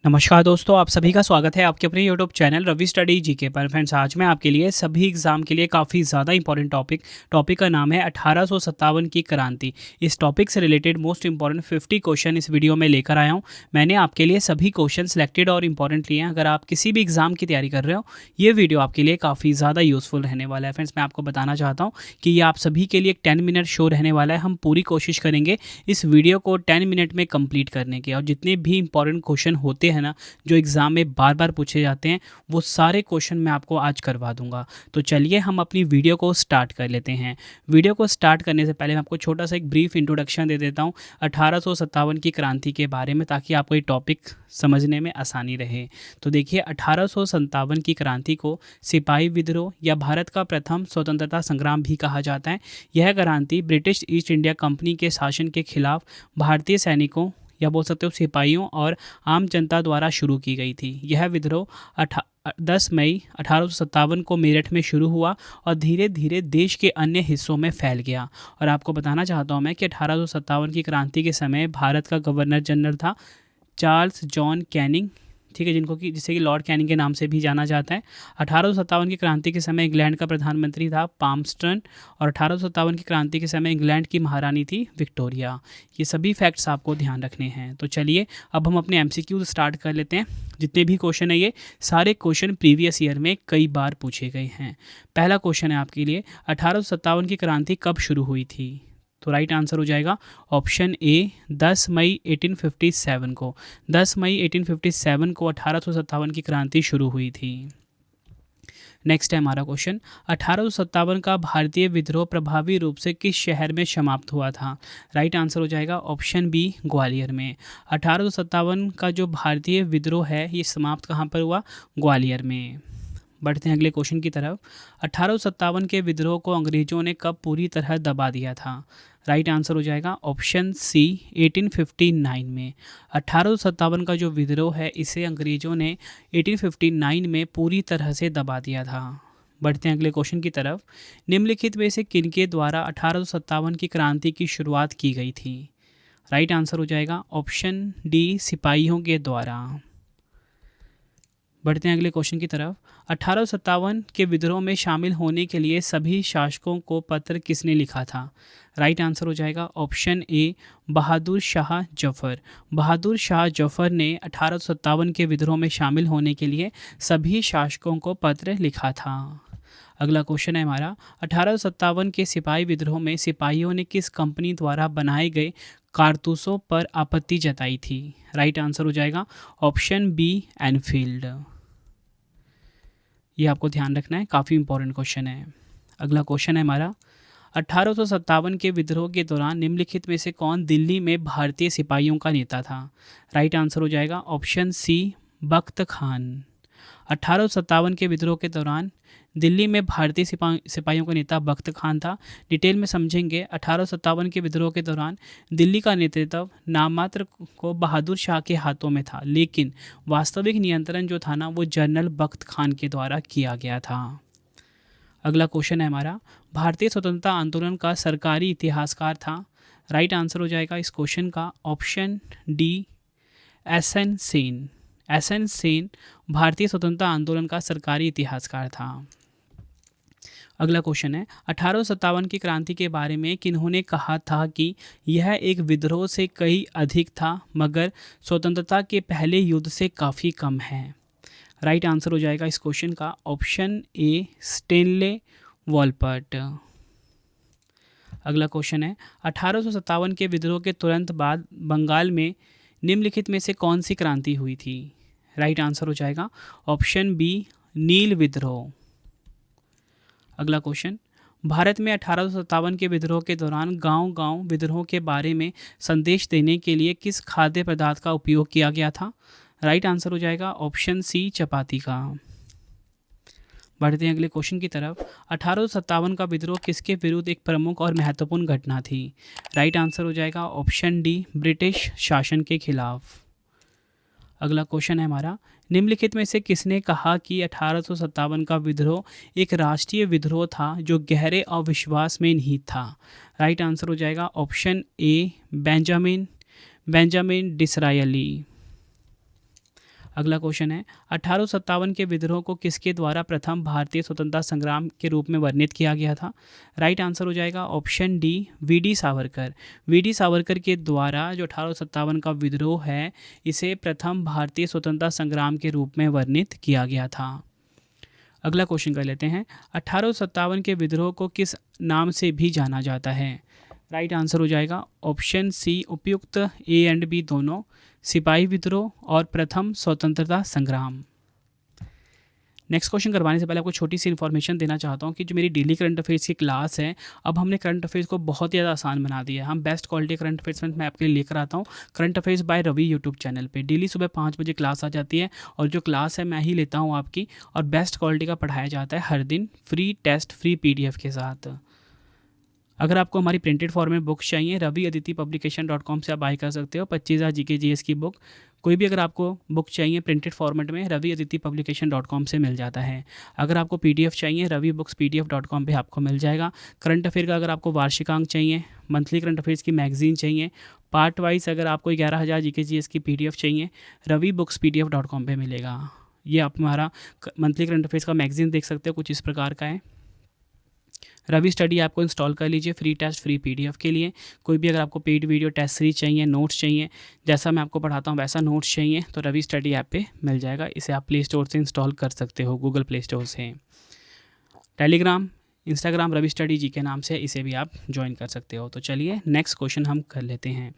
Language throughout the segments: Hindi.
नमस्कार दोस्तों, आप सभी का स्वागत है आपके अपने YouTube channel Ravi study GK पर। फ्रेंड्स, आज मैं आपके लिए सभी एग्जाम के लिए काफ़ी ज़्यादा इंपॉर्टेंट टॉपिक का नाम है 1857 की क्रांति। इस टॉपिक से रिलेटेड मोस्ट इंपॉर्टेंट 50 क्वेश्चन इस वीडियो में लेकर आया हूं। मैंने आपके लिए सभी क्वेश्चन सिलेक्टेड और इंपॉर्टेंट लिए हैं। अगर आप किसी भी एग्जाम की तैयारी कर रहे हो, ये वीडियो आपके लिए काफ़ी ज़्यादा यूज़फुल रहने वाला है। फ्रेंड्स, मैं आपको बताना चाहता हूँ कि ये आप सभी के लिए एक 10 मिनट शो रहने वाला है। हम पूरी कोशिश करेंगे इस वीडियो को 10 मिनट में कंप्लीट करने के, और जितने भी इंपॉर्टेंट क्वेश्चन होते हैं ना, जो एग्ज़ाम में बार बार पूछे जाते हैं, वो सारे क्वेश्चन मैं आपको आज करवा दूंगा। तो चलिए हम अपनी वीडियो को स्टार्ट कर लेते हैं। वीडियो को स्टार्ट करने से पहले मैं आपको छोटा सा एक ब्रीफ इंट्रोडक्शन दे देता हूँ 1857 की क्रांति के बारे में, ताकि आपको ये टॉपिक समझने में आसानी रहे। तो देखिए, 1857 की क्रांति को सिपाही विद्रोह या भारत का प्रथम स्वतंत्रता संग्राम भी कहा जाता है। यह क्रांति ब्रिटिश ईस्ट इंडिया कंपनी के शासन के खिलाफ भारतीय सैनिकों या बोल सकते हो सिपाहियों और आम जनता द्वारा शुरू की गई थी। यह विद्रोह 10 मई 1857 को मेरठ में शुरू हुआ और धीरे धीरे देश के अन्य हिस्सों में फैल गया। और आपको बताना चाहता हूँ मैं कि 1857 की क्रांति के समय भारत का गवर्नर जनरल था चार्ल्स जॉन कैनिंग, ठीक है, जिसे कि लॉर्ड कैनिंग के नाम से भी जाना जाता है। 1857 की क्रांति के समय इंग्लैंड का प्रधानमंत्री था पाल्मस्टन, और 1857 की क्रांति के समय इंग्लैंड की महारानी थी विक्टोरिया। ये सभी फैक्ट्स आपको ध्यान रखने हैं। तो चलिए अब हम अपने एमसीक्यू स्टार्ट कर लेते हैं। जितने भी क्वेश्चन है, ये सारे क्वेश्चन प्रीवियस ईयर में कई बार पूछे गए हैं। पहला क्वेश्चन है आपके लिए, 1857 की क्रांति कब शुरू हुई थी? तो राइट आंसर हो जाएगा ऑप्शन ए, 10 मई 1857 को। 10 मई 1857 को 1857 की क्रांति शुरू हुई थी। नेक्स्ट है हमारा क्वेश्चन, 1857 का भारतीय विद्रोह प्रभावी रूप से किस शहर में समाप्त हुआ था? राइट आंसर हो जाएगा ऑप्शन बी, ग्वालियर में। 1857 का जो भारतीय विद्रोह है, ये समाप्त कहाँ पर हुआ? ग्वालियर में। बढ़ते हैं अगले क्वेश्चन की तरफ। 1857 के विद्रोह को अंग्रेजों ने कब पूरी तरह दबा दिया था? राइट आंसर हो जाएगा ऑप्शन सी, 1859 में। 1857 का जो विद्रोह है, इसे अंग्रेजों ने 1859 में पूरी तरह से दबा दिया था। बढ़ते हैं अगले क्वेश्चन की तरफ। निम्नलिखित में से किनके द्वारा 1857 की क्रांति की शुरुआत की गई थी? राइट आंसर हो जाएगा ऑप्शन डी, सिपाहियों के द्वारा। बढ़ते हैं अगले क्वेश्चन की तरफ। 1857 के विद्रोह में शामिल होने के लिए सभी शासकों को पत्र किसने लिखा था? राइट आंसर हो जाएगा ऑप्शन ए, बहादुर शाह जफर। बहादुर शाह जफर ने 1857 के विद्रोह में शामिल होने के लिए सभी शासकों को पत्र लिखा था। अगला क्वेश्चन है हमारा, 1857 के सिपाही विद्रोह में सिपाहियों ने किस कंपनी द्वारा बनाए गए कारतूसों पर आपत्ति जताई थी? राइट आंसर हो जाएगा ऑप्शन बी, एनफील्ड। ये आपको ध्यान रखना है, काफ़ी इंपॉर्टेंट क्वेश्चन है। अगला क्वेश्चन है हमारा, 1857 के विद्रोह के दौरान निम्नलिखित में से कौन दिल्ली में भारतीय सिपाहियों का नेता था? राइट आंसर हो जाएगा ऑप्शन सी, बख्त खान। 1857 के विद्रोह के दौरान दिल्ली में भारतीय सिपाहियों का नेता बख्त खान था। डिटेल में समझेंगे। 1857 के विद्रोह के दौरान दिल्ली का नेतृत्व नाममात्र को बहादुर शाह के हाथों में था, लेकिन वास्तविक नियंत्रण जो था ना, वो जनरल बख्त खान के द्वारा किया गया था। अगला क्वेश्चन है हमारा, भारतीय स्वतंत्रता आंदोलन का सरकारी इतिहासकार था? राइट आंसर हो जाएगा इस क्वेश्चन का option D, SN. Sen. SN. Sen भारतीय स्वतंत्रता आंदोलन का सरकारी इतिहासकार था। अगला क्वेश्चन है, 1857 की क्रांति के बारे में किन्होंने कहा था कि यह एक विद्रोह से कई अधिक था, मगर स्वतंत्रता के पहले युद्ध से काफ़ी कम है? राइट आंसर हो जाएगा इस क्वेश्चन का ऑप्शन ए, स्टेनले वॉलपर्ट। अगला क्वेश्चन है, 1857 के विद्रोह के तुरंत बाद बंगाल में निम्नलिखित में से कौन सी क्रांति हुई थी? राइट आंसर हो जाएगा ऑप्शन बी, नील विद्रोह। अगला क्वेश्चन, भारत में 1857 के विद्रोह के दौरान गांव-गांव विद्रोह के बारे में संदेश देने के लिए किस खाद्य पदार्थ का उपयोग किया गया था? राइट आंसर हो जाएगा ऑप्शन सी, चपाती का। बढ़ते हैं अगले क्वेश्चन की तरफ। 1857 का विद्रोह किसके विरुद्ध एक प्रमुख और महत्वपूर्ण घटना थी? राइट आंसर हो जाएगा ऑप्शन डी, ब्रिटिश शासन के खिलाफ। अगला क्वेश्चन है हमारा, निम्नलिखित में से किसने कहा कि 1857 का विद्रोह एक राष्ट्रीय विद्रोह था जो गहरे अविश्वास में निहित था? राइट आंसर हो जाएगा ऑप्शन ए, बेंजामिन डिसरायली। अगला क्वेश्चन है 1857 के विद्रोह को किसके द्वारा प्रथम भारतीय स्वतंत्रता संग्राम के रूप में वर्णित किया गया था। राइट आंसर हो जाएगा option D VD. Savarkar. VD. Savarkar के द्वारा जो 1857 का विद्रोह है इसे प्रथम भारतीय स्वतंत्रता संग्राम के रूप में वर्णित किया गया था। अगला क्वेश्चन कर लेते हैं 1857 के विद्रोह को किस नाम से भी जाना जाता है। राइट आंसर हो जाएगा ऑप्शन सी उपयुक्त ए एंड बी दोनों, सिपाही विद्रोह और प्रथम स्वतंत्रता संग्राम। नेक्स्ट क्वेश्चन करवाने से पहले आपको छोटी सी इन्फॉर्मेशन देना चाहता हूँ कि जो मेरी डेली करंट अफेयर्स की क्लास है अब हमने करंट अफेयर्स को बहुत ही ज़्यादा आसान बना दिया है। हम बेस्ट क्वालिटी करंट अफेयर्स मैं आपके लिए लेकर आता हूँ current affairs by Ravi YouTube channel पे। डेली सुबह 5 बजे क्लास आ जाती है और जो क्लास है मैं ही लेता हूँ आपकी, और बेस्ट क्वालिटी का पढ़ाया जाता है हर दिन, फ्री टेस्ट फ्री PDF के साथ। अगर आपको हमारी प्रिंटेड फॉर्म में बुक्स चाहिए raviaditipublication.com से आप बाय कर सकते हो। 25,000 GK GS की बुक, कोई भी अगर आपको बुक चाहिए प्रिंटेड फॉर्मेट में raviaditipublication.com से मिल जाता है। अगर आपको PDF चाहिए ravibookspdf.com पे आपको मिल जाएगा। करंट अफेयर का अगर आपको वार्षिकांक चाहिए, मंथली करंट अफेयर्स की मैगजीन चाहिए, पार्ट वाइज अगर आपको 11,000 GK GS की PDF चाहिए ravibookspdf.com पे मिलेगा। ये आप हमारा मंथली करंट अफेयर्स का मैगजीन देख सकते हो, कुछ इस प्रकार का है। रवि स्टडी ऐप को इंस्टॉल कर लीजिए फ्री टेस्ट फ्री PDF के लिए। कोई भी अगर आपको पेड वीडियो टेस्ट सीरीज चाहिए, नोट्स चाहिए, जैसा मैं आपको पढ़ाता हूँ वैसा नोट्स चाहिए तो रवि स्टडी ऐप पे मिल जाएगा। इसे आप प्ले स्टोर से इंस्टॉल कर सकते हो, गूगल प्ले स्टोर से। टेलीग्राम, इंस्टाग्राम रवि स्टडी जी के नाम से इसे भी आप ज्वाइन कर सकते हो। तो चलिए नेक्स्ट क्वेश्चन हम कर लेते हैं।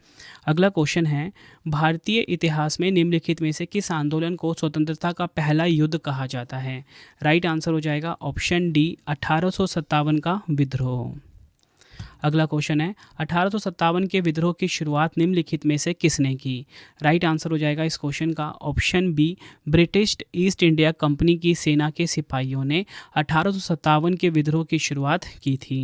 अगला क्वेश्चन है भारतीय इतिहास में निम्नलिखित में से किस आंदोलन को स्वतंत्रता का पहला युद्ध कहा जाता है। राइट आंसर हो जाएगा ऑप्शन डी 1857 का विद्रोह। अगला क्वेश्चन है 1857 के विद्रोह की शुरुआत निम्नलिखित में से किसने की। राइट आंसर हो जाएगा इस क्वेश्चन का option B British East India Company की सेना के सिपाहियों ने 1857 के विद्रोह की शुरुआत की थी।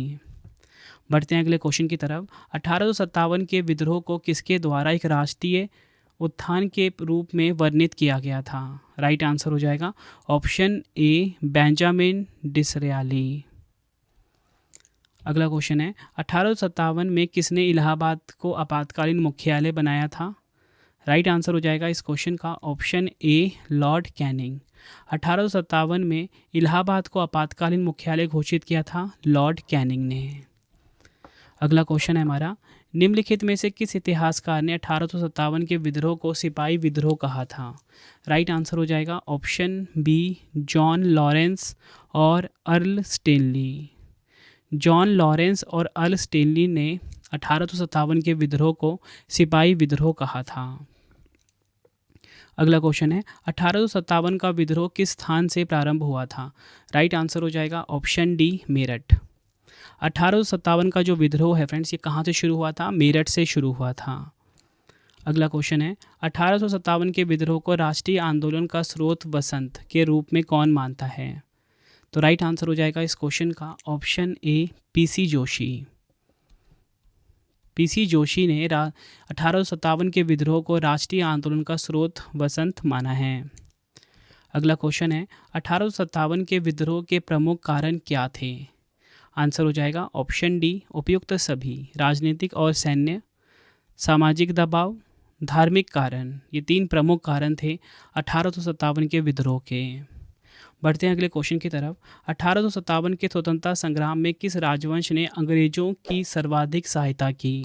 बढ़ते हैं अगले क्वेश्चन की तरफ। 1857 के विद्रोह को किसके द्वारा एक राष्ट्रीय उत्थान के रूप में वर्णित किया गया था। राइट आंसर हो जाएगा ऑप्शन ए बेंजामिन डिसरायली। अगला क्वेश्चन है 1857 में किसने इलाहाबाद को आपातकालीन मुख्यालय बनाया था। राइट आंसर हो जाएगा इस क्वेश्चन का ऑप्शन ए लॉर्ड कैनिंग। 1857 में इलाहाबाद को आपातकालीन मुख्यालय घोषित किया था लॉर्ड कैनिंग ने। अगला क्वेश्चन है हमारा निम्नलिखित में से किस इतिहासकार ने 1857 के विद्रोह को सिपाही विद्रोह कहा था। राइट आंसर हो जाएगा ऑप्शन बी जॉन लॉरेंस और अर्ल स्टेनली। जॉन लॉरेंस और अर्ल स्टेनली ने 1857 के विद्रोह को सिपाही विद्रोह कहा था। अगला क्वेश्चन है 1857 का विद्रोह किस स्थान से प्रारंभ हुआ था। राइट आंसर हो जाएगा ऑप्शन डी मेरठ। 1857 का जो विद्रोह है फ्रेंड्स ये कहाँ से शुरू हुआ था, मेरठ से शुरू हुआ था। अगला क्वेश्चन है 1857 के विद्रोह को राष्ट्रीय आंदोलन का स्रोत वसंत के रूप में कौन मानता है। तो राइट आंसर हो जाएगा इस क्वेश्चन का option A PC Joshi. PC Joshi ने 1857 के विद्रोह को राष्ट्रीय आंदोलन का स्रोत वसंत माना है। अगला क्वेश्चन है 1857 के विद्रोह के प्रमुख कारण क्या थे। आंसर हो जाएगा ऑप्शन डी उपयुक्त सभी, राजनीतिक और सैन्य, सामाजिक दबाव, धार्मिक कारण। ये 3 प्रमुख कारण थे 1857 के विद्रोह के। बढ़ते हैं अगले क्वेश्चन की तरफ। 1857 के स्वतंत्रता संग्राम में किस राजवंश ने अंग्रेजों की सर्वाधिक सहायता की।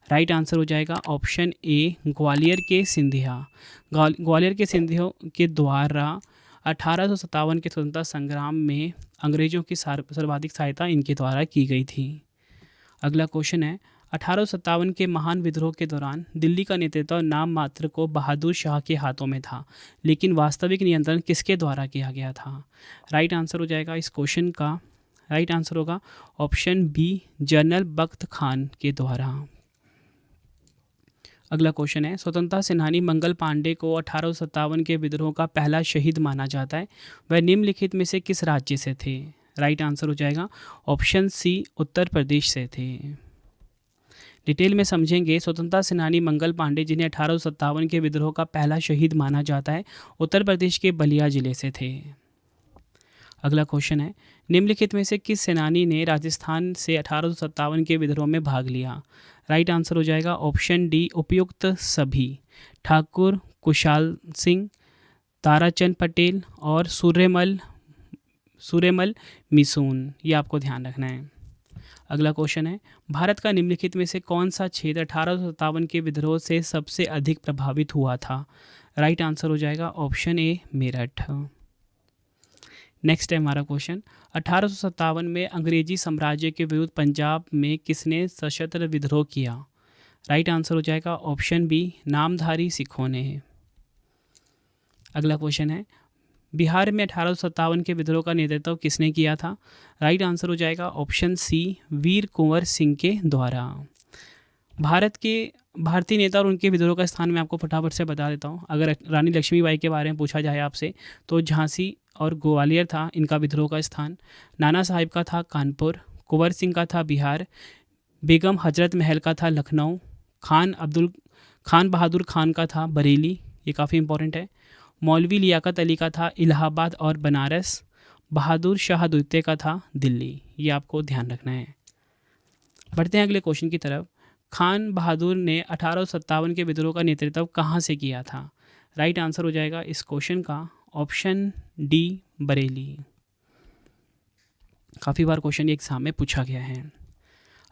राइट आंसर हो जाएगा ऑप्शन ए ग्वालियर के सिंधिया। ग्वालियर के सिंधियों के द्वारा 1857 के स्वतंत्रता संग्राम में अंग्रेजों की सर्वाधिक सहायता इनके द्वारा की गई थी। अगला क्वेश्चन है 1857 के महान विद्रोह के दौरान दिल्ली का नेतृत्व नाम मात्र को बहादुर शाह के हाथों में था, लेकिन वास्तविक नियंत्रण किसके द्वारा किया गया था। राइट आंसर हो जाएगा इस क्वेश्चन का राइट आंसर होगा ऑप्शन बी जनरल बख्त खान के द्वारा। अगला क्वेश्चन है स्वतंत्रता सेनानी मंगल पांडे को 1857 के विद्रोह का पहला शहीद माना जाता है, वह निम्नलिखित में से किस राज्य से थे। राइट आंसर हो जाएगा ऑप्शन सी उत्तर प्रदेश से थे। डिटेल में समझेंगे। स्वतंत्रता सेनानी मंगल पांडे जिन्हें 1857 के विद्रोह का पहला शहीद माना जाता है उत्तर प्रदेश के बलिया जिले से थे। अगला क्वेश्चन है निम्नलिखित में से किस सेनानी ने राजस्थान से 1857 के विद्रोह में भाग लिया। राइट आंसर हो जाएगा ऑप्शन डी उपयुक्त सभी, ठाकुर कुशाल सिंह, ताराचंद पटेल और सूर्यमल मिसून, ये आपको ध्यान रखना है। अगला क्वेश्चन है, भारत का निम्नलिखित में से कौन सा क्षेत्र 1857 के विद्रोह से सबसे अधिक प्रभावित हुआ था? राइट आंसर हो जाएगा ऑप्शन ए मेरठ। नेक्स्ट है हमारा क्वेश्चन, 1857 में अंग्रेजी साम्राज्य के विरुद्ध पंजाब में किसने सशस्त्र विद्रोह किया? राइट आंसर हो जाएगा ऑप्शन बी नामधारी सिखों ने। अगला क्वेश्चन है, बिहार में 1857 के विद्रोह का नेतृत्व किसने किया था? राइट आंसर हो जाएगा ऑप्शन सी वीर कुंवर सिंह के द्वारा। भारत के भारतीय नेता और उनके विद्रोह का स्थान मैं आपको फटाफट से बता देता हूँ। अगर रानी लक्ष्मीबाई के बारे में पूछा जाए आपसे तो झांसी और ग्वालियर था इनका विद्रोह का स्थान। नाना साहिब का था कानपुर, कुंवर सिंह का था बिहार, बेगम हजरत महल का था लखनऊ, खान बहादुर खान का था बरेली, ये काफ़ी इंपॉर्टेंट है, मौलवी लियाकत अली का था इलाहाबाद और बनारस, बहादुर शाह द्वितीय का था दिल्ली। ये आपको ध्यान रखना है। बढ़ते हैं अगले क्वेश्चन की तरफ। खान बहादुर ने 1857 के विद्रोह का नेतृत्व कहाँ से किया था? राइट आंसर हो जाएगा इस क्वेश्चन का ऑप्शन डी बरेली। काफ़ी बार क्वेश्चन ये एग्जाम में पूछा गया है।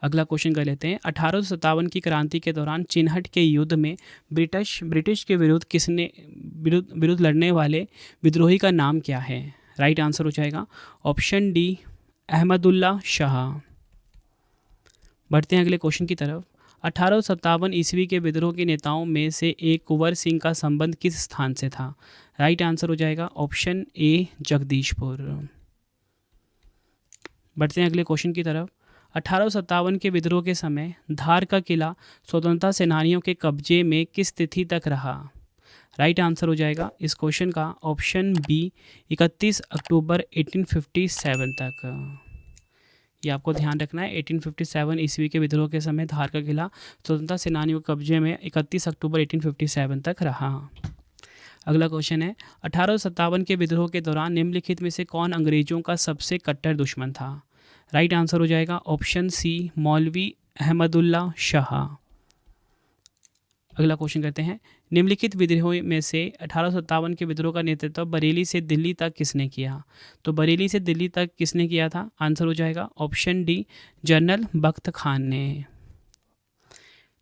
अगला क्वेश्चन कर लेते हैं, 1857 की क्रांति के दौरान चिन्हट के युद्ध में ब्रिटिश के विरुद्ध लड़ने वाले विद्रोही का नाम क्या है? राइट आंसर हो जाएगा ऑप्शन डी अहमदुल्ला शाह। बढ़ते हैं अगले क्वेश्चन की तरफ। 1857 ईस्वी के विद्रोह के नेताओं में से एक कुंवर सिंह का संबंध किस स्थान से था? राइट आंसर हो जाएगा ऑप्शन ए जगदीशपुर। बढ़ते हैं अगले क्वेश्चन की तरफ। 1857 के विद्रोह के समय धार का किला स्वतंत्रता सेनानियों के कब्जे में किस तिथि तक रहा? राइट आंसर हो जाएगा इस क्वेश्चन का ऑप्शन बी 31 अक्टूबर 1857 तक। ये आपको ध्यान रखना है। 1857 ईस्वी के विद्रोह के समय धार का किला स्वतंत्रता सेनानियों के कब्जे में 31 अक्टूबर 1857 तक रहा। अगला क्वेश्चन है, 1857 के विद्रोह के दौरान निम्नलिखित में से कौन अंग्रेजों का सबसे कट्टर दुश्मन था? राइट आंसर हो जाएगा ऑप्शन सी मौलवी अहमदुल्ला शाह। अगला क्वेश्चन करते हैं, निम्नलिखित विद्रोह में से 1857 के विद्रोह का नेतृत्व बरेली से दिल्ली तक किसने किया? तो बरेली से दिल्ली तक किसने किया था? आंसर हो जाएगा ऑप्शन डी जनरल बख्त खान ने।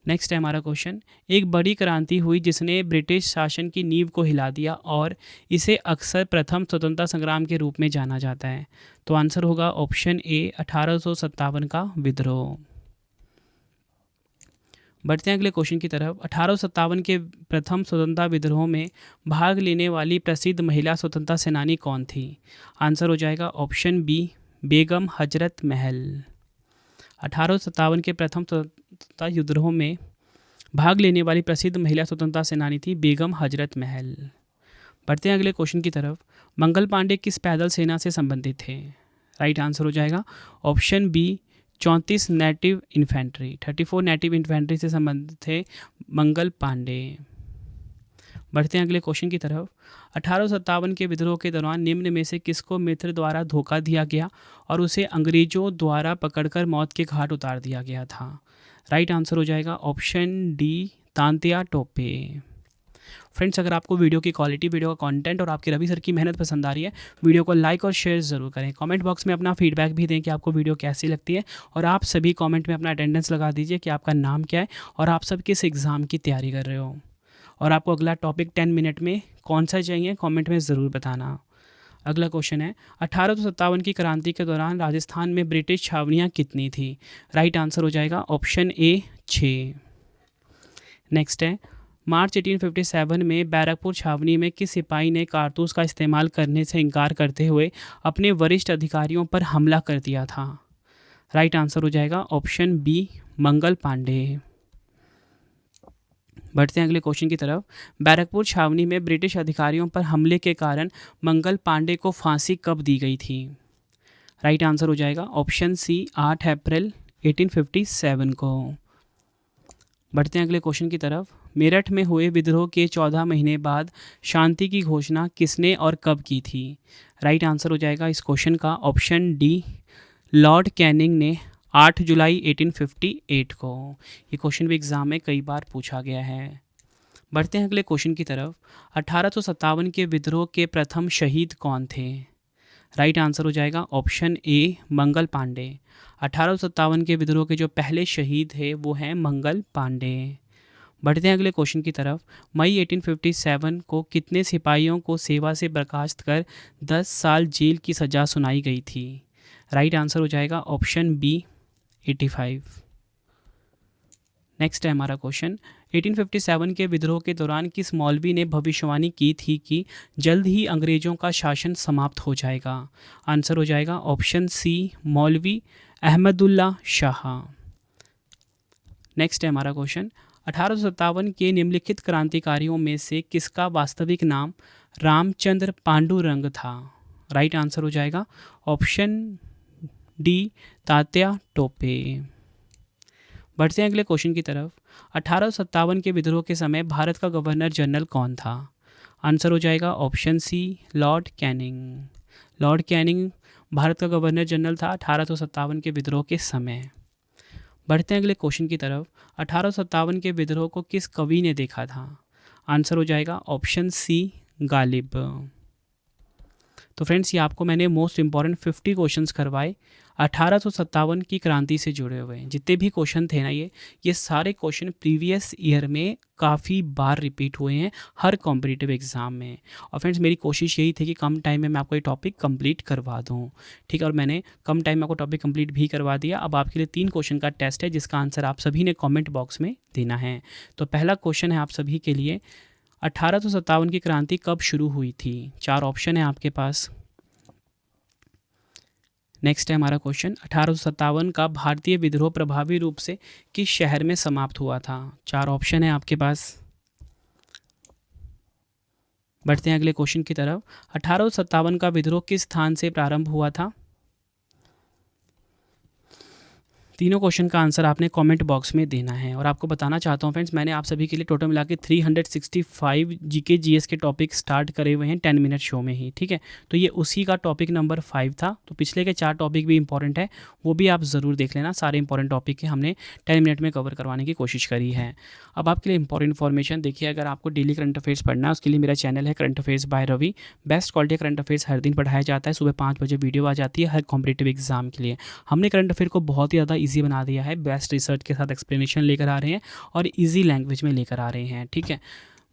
नेक्स्ट है हमारा क्वेश्चन, एक बड़ी क्रांति हुई जिसने ब्रिटिश शासन की नींव को हिला दिया और इसे अक्सर प्रथम स्वतंत्रता संग्राम के रूप में जाना जाता है। तो आंसर होगा ऑप्शन ए 1857 का विद्रोह। बढ़ते हैं अगले क्वेश्चन की तरफ। 1857 के प्रथम स्वतंत्रता विद्रोह में भाग लेने वाली प्रसिद्ध महिला स्वतंत्रता सेनानी कौन थी? आंसर हो जाएगा ऑप्शन बी बेगम हजरत महल। 1857 के प्रथम स्वतंत्रता विद्रोह में भाग लेने वाली प्रसिद्ध महिला स्वतंत्रता सेनानी थी बेगम हजरत महल। बढ़ते हैं अगले क्वेश्चन की तरफ। मंगल पांडे किस पैदल सेना से संबंधित थे? राइट आंसर हो जाएगा option B 34 native infantry 34 native infantry से संबंधित थे मंगल पांडे। बढ़ते हैं अगले क्वेश्चन की तरफ। 1857 के विद्रोह के दौरान निम्न में से किसको मित्र द्वारा धोखा दिया गया और उसे अंग्रेजों द्वारा पकड़कर मौत के घाट उतार दिया गया था? राइट आंसर हो जाएगा option D Tantia Tope. Friends, अगर आपको वीडियो की क्वालिटी, वीडियो का कंटेंट और आपके रवि सर की मेहनत पसंद आ रही है, वीडियो को लाइक और शेयर ज़रूर करें। कमेंट बॉक्स में अपना फीडबैक भी दें कि आपको वीडियो कैसी लगती है, और आप सभी कमेंट में अपना अटेंडेंस लगा दीजिए कि आपका नाम क्या है और आप सब किस एग्ज़ाम की तैयारी कर रहे हो, और आपको अगला टॉपिक 10 मिनट में कौन सा चाहिए कमेंट में ज़रूर बताना। अगला क्वेश्चन है, 1857 की क्रांति के दौरान राजस्थान में ब्रिटिश छावनियाँ कितनी थी? राइट आंसर हो जाएगा ऑप्शन ए 6। नेक्स्ट है, मार्च 1857 में बैरकपुर छावनी में किस सिपाही ने कारतूस का इस्तेमाल करने से इनकार करते हुए अपने वरिष्ठ अधिकारियों पर हमला कर दिया था? राइट आंसर हो जाएगा ऑप्शन बी मंगल पांडे। बढ़ते हैं अगले क्वेश्चन की तरफ। बैरकपुर छावनी में ब्रिटिश अधिकारियों पर हमले के कारण मंगल पांडे को फांसी कब दी गई थी? राइट आंसर हो जाएगा ऑप्शन सी 8 अप्रैल 1857 को। बढ़ते हैं अगले क्वेश्चन की तरफ। मेरठ में हुए विद्रोह के 14 महीने बाद शांति की घोषणा किसने और कब की थी? राइट आंसर हो जाएगा इस क्वेश्चन का ऑप्शन डी लॉर्ड कैनिंग ने 8 जुलाई 1858 को। ये क्वेश्चन भी एग्जाम में कई बार पूछा गया है। बढ़ते हैं अगले क्वेश्चन की तरफ। 1857 के विद्रोह के प्रथम शहीद कौन थे? राइट आंसर हो जाएगा ऑप्शन ए मंगल पांडे। 1857 के विद्रोह के जो पहले शहीद थे वो हैं मंगल पांडे। बढ़ते हैं अगले क्वेश्चन की तरफ। मई 1857 को कितने सिपाहियों को सेवा से बर्खास्त कर 10 साल जेल की सज़ा सुनाई गई थी? राइट आंसर हो जाएगा ऑप्शन बी 85। नेक्स्ट है हमारा क्वेश्चन। 1857 के विद्रोह के दौरान किस मौलवी ने भविष्यवाणी की थी कि जल्द ही अंग्रेज़ों का शासन समाप्त हो जाएगा? आंसर हो जाएगा ऑप्शन सी मौलवी अहमदुल्ला शाह। नेक्स्ट है हमारा क्वेश्चन। 1857 के निम्नलिखित क्रांतिकारियों में से किसका वास्तविक नाम रामचंद्र पांडुरंग था? राइट आंसर हो जाएगा ऑप्शन डी तात्या टोपे। बढ़ते हैं अगले क्वेश्चन की तरफ। 1857 के विद्रोह के समय भारत का गवर्नर जनरल कौन था? आंसर हो जाएगा option C Lord Canning. Lord Canning भारत का गवर्नर जनरल था 1857 के विद्रोह के समय। बढ़ते हैं अगले क्वेश्चन की तरफ। 1857 के विद्रोह को किस कवि ने देखा था? आंसर हो जाएगा ऑप्शन सी गालिब। तो फ्रेंड्स ये आपको मैंने मोस्ट इंपॉर्टेंट 50 क्वेश्चंस करवाए 1857 की क्रांति से जुड़े हुए। जितने भी क्वेश्चन थे ना ये सारे क्वेश्चन प्रीवियस ईयर में काफ़ी बार रिपीट हुए हैं हर कॉम्पिटिटिव एग्ज़ाम में। और फ्रेंड्स मेरी कोशिश यही थी कि कम टाइम में मैं आपको ये टॉपिक कंप्लीट करवा दूँ, ठीक है। और मैंने कम टाइम में आपको टॉपिक कंप्लीट भी करवा दिया। अब आपके लिए 3 क्वेश्चन का टेस्ट है जिसका आंसर आप सभी ने कॉमेंट बॉक्स में देना है। तो पहला क्वेश्चन है आप सभी के लिए, 1857 की क्रांति कब शुरू हुई थी? 4 ऑप्शन है आपके पास। नेक्स्ट है हमारा क्वेश्चन, 1857 का भारतीय विद्रोह प्रभावी रूप से किस शहर में समाप्त हुआ था? 4 ऑप्शन है आपके पास। बढ़ते हैं अगले क्वेश्चन की तरफ। 1857 का विद्रोह किस स्थान से प्रारंभ हुआ था? तीनों क्वेश्चन का आंसर आपने कमेंट बॉक्स में देना है। और आपको बताना चाहता हूँ फ्रेंड्स, मैंने आप सभी के लिए टोटल मिला के 365 जीके जीएस के टॉपिक स्टार्ट करे हुए हैं 10 मिनट शो में ही, ठीक है। तो ये उसी का टॉपिक नंबर 5 था। तो पिछले के 4 टॉपिक भी इंपॉर्टेंट है, वो भी आप ज़रूर देख लेना। सारे इंपॉर्टेंट टॉपिक के हमने 10 मिनट में कवर करवाने की कोशिश करी है। अब आपके लिए इंपॉर्टेंट इन्फॉर्मेशन देखिए, अगर आपको डेली करंट अफेयर्स पढ़ना है उसके लिए मेरा चैनल है current affairs by Ravi. Best quality current affairs हर दिन पढ़ाया जाता है। सुबह 5 बजे वीडियो आ जाती है हर कॉम्पिटिटिव एग्जाम के लिए। हमने करंट अफेयर को बहुत ही ज़्यादा ईजी बना दिया है, बेस्ट रिसर्च के साथ एक्सप्लेनेशन लेकर आ रहे हैं और इजी लैंग्वेज में लेकर आ रहे हैं, ठीक है।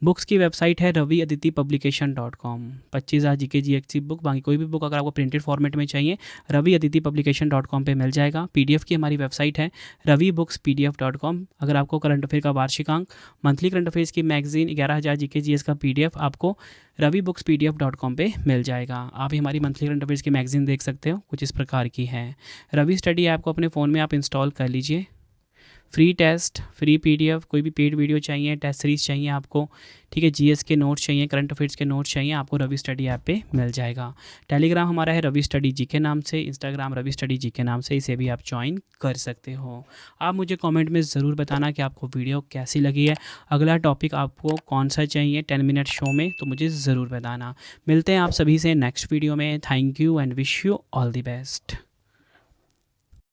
बुक्स की वेबसाइट है raviaditipublication.com। 25,000 जीके जीएस बुक, बाकी कोई भी बुक अगर आपको प्रिंटेड फॉर्मेट में चाहिए raviaditipublication.com पे मिल जाएगा। पीडीएफ की हमारी वेबसाइट है ravibooks.pdf.com। अगर आपको करंट अफेयर का वार्षिकांक, मंथली करंट अफेयर्स की मैगजीन 11,000 जीके जीएस का पीडीएफ आपको ravibookspdf.com पे मिल जाएगा। आप ही हमारी मंथली करंट अफेयर्स की मैगजीन देख सकते हो, कुछ इस प्रकार की है। रवि स्टडी ऐप को अपने फ़ोन में आप इंस्टॉल कर लीजिए। फ्री टेस्ट, फ्री पीडीएफ, कोई भी पेड वीडियो चाहिए, टेस्ट सीरीज चाहिए आपको, ठीक है, जीएस के नोट्स चाहिए, करंट अफेयर्स के नोट्स चाहिए, आपको रवि स्टडी ऐप पे मिल जाएगा। टेलीग्राम हमारा है रवि स्टडी जी के नाम से, इंस्टाग्राम रवि स्टडी जी के नाम से, इसे भी आप ज्वाइन कर सकते हो। आप मुझे कमेंट में ज़रूर बताना कि आपको वीडियो कैसी लगी है, अगला टॉपिक आपको कौन सा चाहिए 10 मिनट शो में, तो मुझे ज़रूर बताना। मिलते हैं आप सभी से नेक्स्ट वीडियो में। Thank you and wish you all the best.